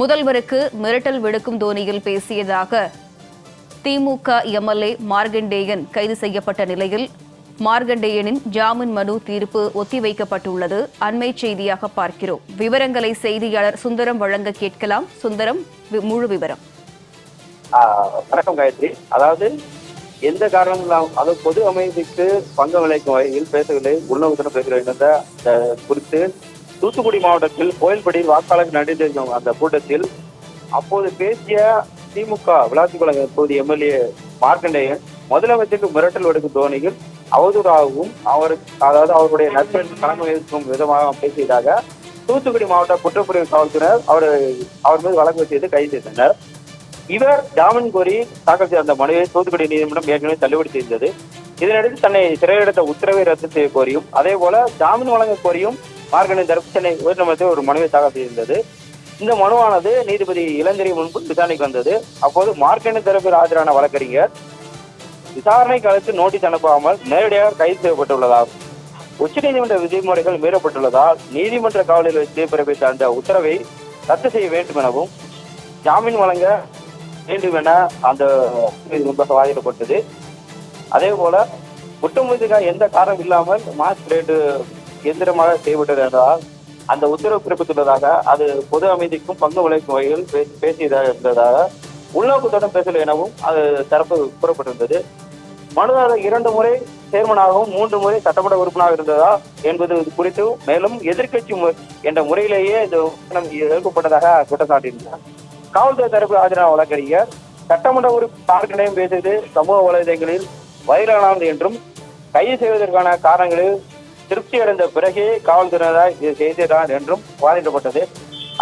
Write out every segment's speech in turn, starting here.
முதல்வருக்கு மிரட்டல் விடுக்கும் தோனியில் பேசியதாக திமுக எம்எல்ஏ மார்கண்டேயன் கைது செய்யப்பட்ட நிலையில் மார்கண்டேயனின் ஜாமீன் மனு தீர்ப்பு ஒத்திவைக்கப்பட்டுள்ளது. அண்மை செய்தியாக பார்க்கிறோம். விவரங்களை செய்தியாளர் சுந்தரம் வழங்க கேட்கலாம். சுந்தரம், முழு விவரம். வணக்கம் காயத்ரி. அதாவது எந்த காரணம் அது பொது அமைதிக்கு பங்கம் விளைக்கும் வகையில் பேசவில்லை, உள்நோக்கத்துடன் பேசவில்லை குறித்து தூத்துக்குடி மாவட்டத்தில் கோயில்படியில் வாக்காளர்கள் நடைபெறும் அந்த கூட்டத்தில் அப்போது பேசிய திமுக விளாத்திக்குளம் தொகுதி எம்எல்ஏ மார்கண்டேயன் முதலமைச்சருக்கு மிரட்டல் விடுக்கும் தோனியில் அவதூறாகவும் அதாவது அவருடைய நண்பன் தலைமை இருக்கும் விதமாக பேசியதாக தூத்துக்குடி மாவட்ட குற்றப்பிரிவு காவல்துறையினர் அவர் மீது வழக்கு செய்து கைது செய்தனர். இவர் ஜாமீன் கோரி தாக்கல் செய்த அந்த மனுவை தூத்துக்குடி நீதிமன்றம் ஏற்கனவே தள்ளுபடி செய்தது. இதனிடையே தன்னை சிறையெடுத்த உத்தரவை ரத்து செய்ய கோரியும் அதே போல ஜாமீன் வழங்க கோரியும் மார்கண்டேயன் தரப்பு சென்னை உயர்நீதிமன்றத்தில் ஒரு மனுவை தாக்கல் செய்திருந்தது. இந்த மனுவானது நீதிபதி இளந்திரை முன்பு விசாரணைக்கு வந்தது. அப்போது மார்கண்டேயன் தரப்பில் ஆஜரான வழக்கறிஞர் விசாரணை காலத்தில் நோட்டீஸ் அனுப்பாமல் நேரடியாக கைது செய்யப்பட்டுள்ளதாகும். உச்சநீதிமன்ற விதிமுறைகள் மீறப்பட்டுள்ளதால் நீதிமன்ற காவலில் வைத்து பிறப்பித்த அந்த உத்தரவை ரத்து செய்ய வேண்டும் எனவும் ஜாமீன் வழங்க வேண்டும் என அந்த முன்பாக வாதிடப்பட்டது. அதே போல குற்றமுறைக்காக எந்த காரணம் இல்லாமல் மாஸ்பிரேட் எந்திரமாக செய்யப்பட்டது என்றால் அந்த உத்தரவு பிறப்பித்துள்ளதாக அது பொது அமைதிக்கும் பங்கு விளைக்கும் வகையில் பேசியதாக இருந்ததாக உள்நோக்கத்துடன் பேசல எனவும் அது தரப்பு கூறப்பட்டிருந்தது. மனுதாரர் 2 முறை சேர்மனாகவும் 3 முறை சட்டமன்ற உறுப்பினராக இருந்ததா என்பது குறித்து மேலும் எதிர்கட்சி என்ற முறையிலேயே இந்த எழுப்பப்பட்டதாக குற்றம் சாட்டியிருந்தார். காவல்துறை தரப்பு ஆஜரான வழக்கறிஞர் சட்டமன்ற உறுப்பினர் பேசியது சமூக வலைதளங்களில் வைரலானது என்றும் கைது செய்வதற்கான காரணங்களில் திருப்தி அடைந்த பிறகே காவல்துறையினர் இது செய்தார் என்றும் வாதிடப்பட்டது.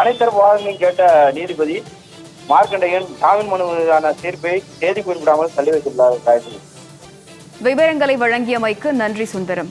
அனைத்தரப்பு வாதங்களையும் கேட்ட நீதிபதி மார்கண்டேயன் ஜாமீன் மனு மீதான தீர்ப்பை தேதி குறிப்பிடாமல் தள்ளி வைத்துள்ளார். விவரங்களை வழங்கியமைக்கு நன்றி சுந்தரம்.